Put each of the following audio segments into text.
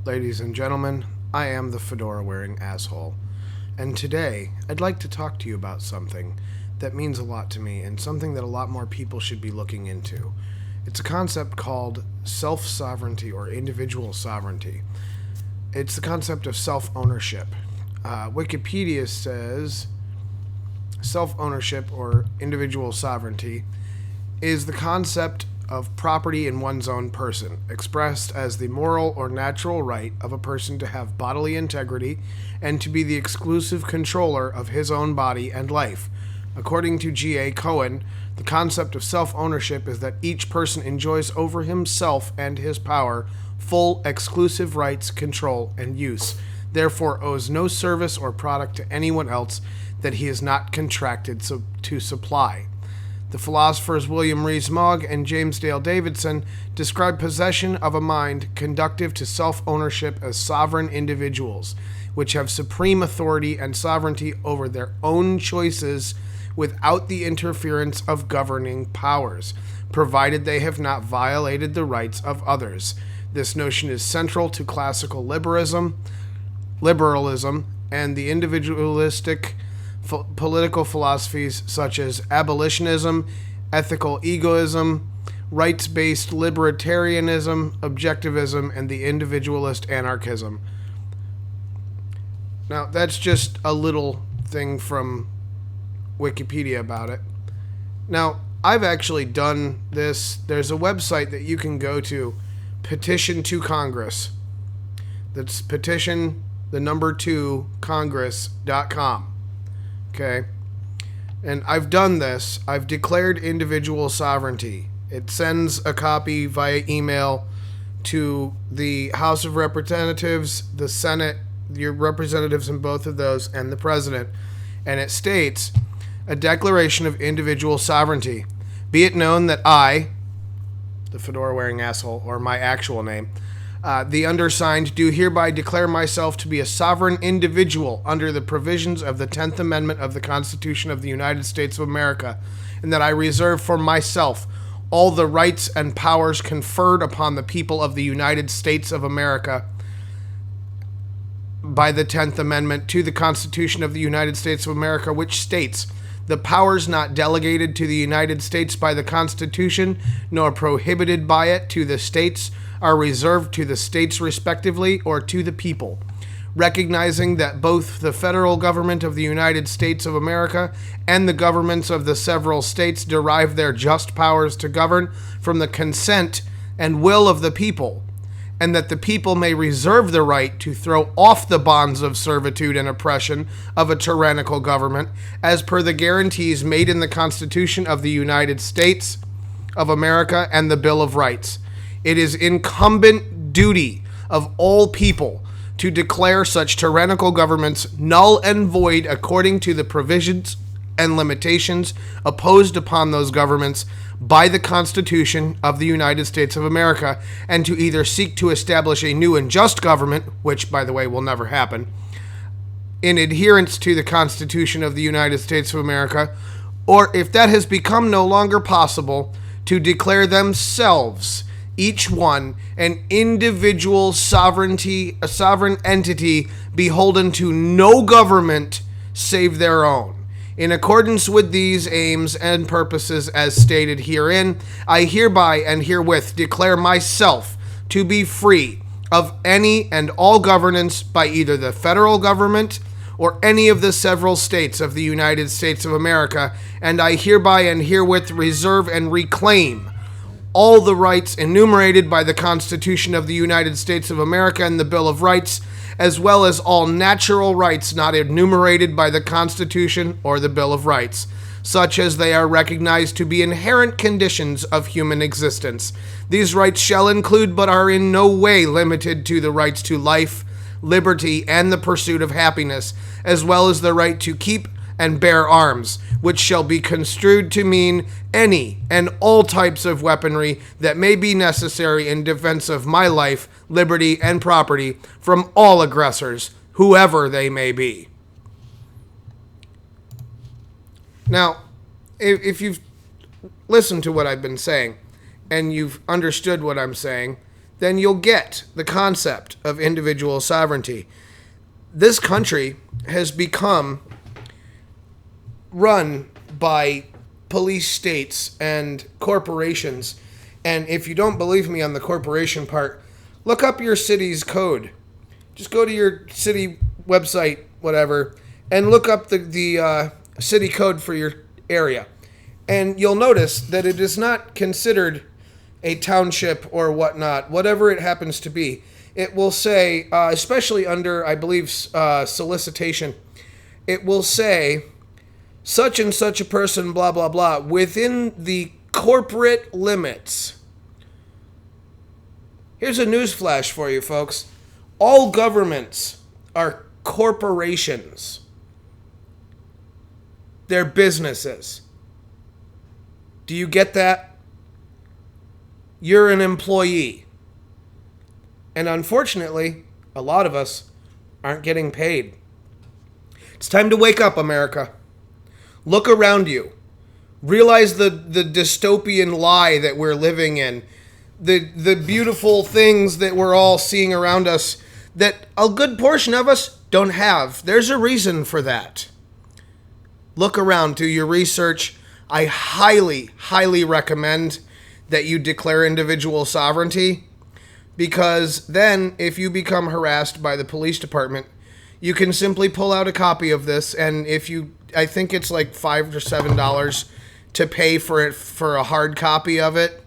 ladies and gentlemen. I am the fedora-wearing asshole. And today, I'd like to talk to you about something that means a lot to me and something that a lot more people should be looking into. It's a concept called self-sovereignty or individual sovereignty. It's the concept of self-ownership. Wikipedia says self-ownership or individual sovereignty is the concept of property in one's own person, expressed as the moral or natural right of a person to have bodily integrity and to be the exclusive controller of his own body and life. According to G.A. Cohen, the concept of self-ownership is that each person enjoys over himself and his power full exclusive rights, control, and use, therefore owes no service or product to anyone else that he is not contracted to supply. The philosophers William Rees-Mogg and James Dale Davidson describe possession of a mind conducive to self-ownership as sovereign individuals, which have supreme authority and sovereignty over their own choices without the interference of governing powers, provided they have not violated the rights of others. This notion is central to classical liberalism, and the individualistic political philosophies such as abolitionism, ethical egoism, rights-based libertarianism, objectivism, and the individualist anarchism. Now, that's just a little thing from Wikipedia about it. Now, I've actually done this. There's a website that you can go to, Petition to Congress. That's petition, the number 2, congress.com. Okay, and I've done this. I've declared individual sovereignty. It sends a copy via email to the House of Representatives, the Senate, your representatives in both of those, and the President. And it states, a declaration of individual sovereignty. Be it known that I, the fedora-wearing asshole, or my actual name, the undersigned, do hereby declare myself to be a sovereign individual under the provisions of the 10th Amendment of the Constitution of the United States of America, and that I reserve for myself all the rights and powers conferred upon the people of the United States of America by the 10th Amendment to the Constitution of the United States of America, which states, the powers not delegated to the United States by the Constitution, nor prohibited by it to the states, are reserved to the states respectively or to the people, recognizing that both the federal government of the United States of America and the governments of the several states derive their just powers to govern from the consent and will of the people, and that the people may reserve the right to throw off the bonds of servitude and oppression of a tyrannical government, as per the guarantees made in the Constitution of the United States of America and the Bill of Rights. It is incumbent duty of all people to declare such tyrannical governments null and void according to the provisions and limitations imposed upon those governments by the Constitution of the United States of America, and to either seek to establish a new and just government, which, by the way, will never happen, in adherence to the Constitution of the United States of America, or if that has become no longer possible, to declare themselves each one an individual sovereignty, a sovereign entity beholden to no government save their own. In accordance with these aims and purposes as stated herein, I hereby and herewith declare myself to be free of any and all governance by either the federal government or any of the several states of the United States of America, and I hereby and herewith reserve and reclaim all the rights enumerated by the Constitution of the United States of America and the Bill of Rights, as well as all natural rights not enumerated by the Constitution or the Bill of Rights, such as they are recognized to be inherent conditions of human existence. These rights shall include, but are in no way limited to, the rights to life, liberty, and the pursuit of happiness, as well as the right to keep and bear arms, which shall be construed to mean any and all types of weaponry that may be necessary in defense of my life, liberty, and property from all aggressors, whoever they may be. Now, if you've listened to what I've been saying, and you've understood what I'm saying, then you'll get the concept of individual sovereignty. This country has become run by police states and corporations. And if you don't believe me on the corporation part, look up your city's code. Just go to your city website, whatever, and look up the city code for your area. And you'll notice that it is not considered a township or whatnot, whatever it happens to be. It will say, especially under, I believe, solicitation, it will say, such and such a person, blah, blah, blah, within the corporate limits. Here's a newsflash for you, folks. All governments are corporations. They're businesses. Do you get that? You're an employee. And unfortunately, a lot of us aren't getting paid. It's time to wake up, America. Look around you. Realize the dystopian lie that we're living in. The beautiful things that we're all seeing around us that a good portion of us don't have. There's a reason for that. Look around, do your research. I highly, highly recommend that you declare individual sovereignty, because then if you become harassed by the police department, you can simply pull out a copy of this, and I think it's like $5 or $7 to pay for it, for a hard copy of it.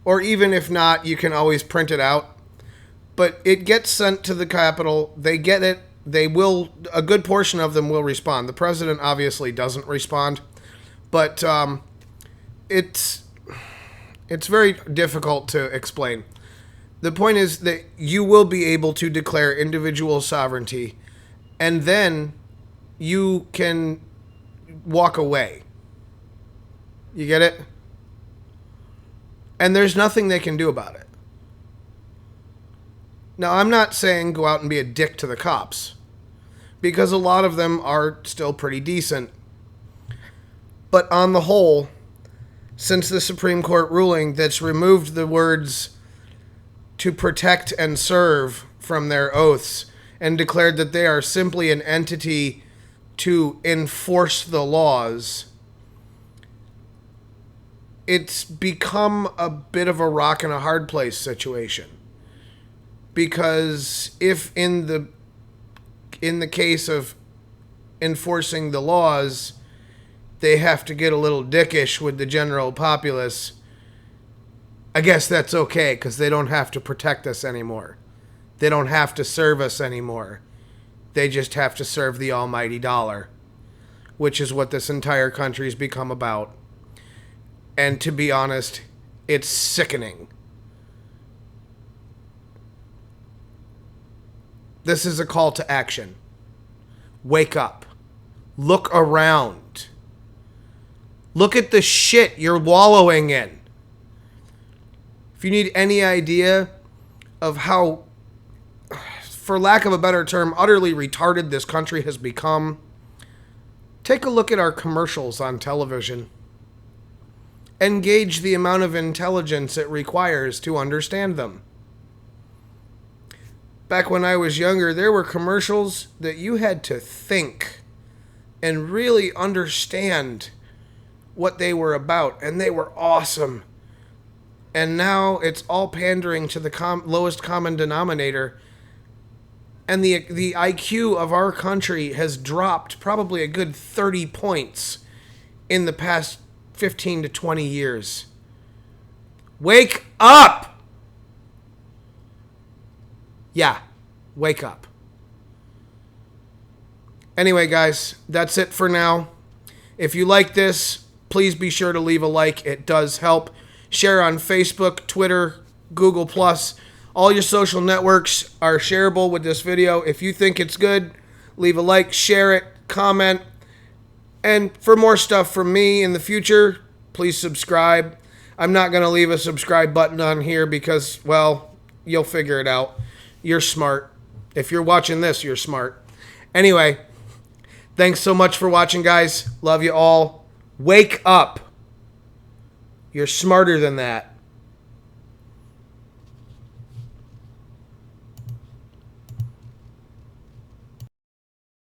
Or even if not, you can always print it out. But it gets sent to the Capitol. They get it. A good portion of them will respond. The president obviously doesn't respond. But it's very difficult to explain. The point is that you will be able to declare individual sovereignty, and then you can walk away. You get it? And there's nothing they can do about it. Now, I'm not saying go out and be a dick to the cops, because a lot of them are still pretty decent. But on the whole, since the Supreme Court ruling that's removed the words to protect and serve from their oaths and declared that they are simply an entity to enforce the laws, it's become a bit of a rock and a hard place situation. Because if in the case of enforcing the laws, they have to get a little dickish with the general populace, I guess that's okay, because they don't have to protect us anymore. They don't have to serve us anymore. They just have to serve the almighty dollar, which is what this entire country's become about. And to be honest, it's sickening. This is a call to action. Wake up. Look around. Look at the shit you're wallowing in. If you need any idea of how, for lack of a better term, utterly retarded this country has become, take a look at our commercials on television. And gauge the amount of intelligence it requires to understand them. Back when I was younger, there were commercials that you had to think and really understand what they were about, and they were awesome. And now it's all pandering to the lowest common denominator, and the IQ of our country has dropped probably a good 30 points in the past 15 to 20 years. Wake up! Yeah, wake up. Anyway, guys, that's it for now. If you like this, please be sure to leave a like. It does help. Share on Facebook, Twitter, Google+. All your social networks are shareable with this video. If you think it's good, leave a like, share it, comment. And for more stuff from me in the future, please subscribe. I'm not going to leave a subscribe button on here because, well, you'll figure it out. You're smart. If you're watching this, you're smart. Anyway, thanks so much for watching, guys. Love you all. Wake up. You're smarter than that.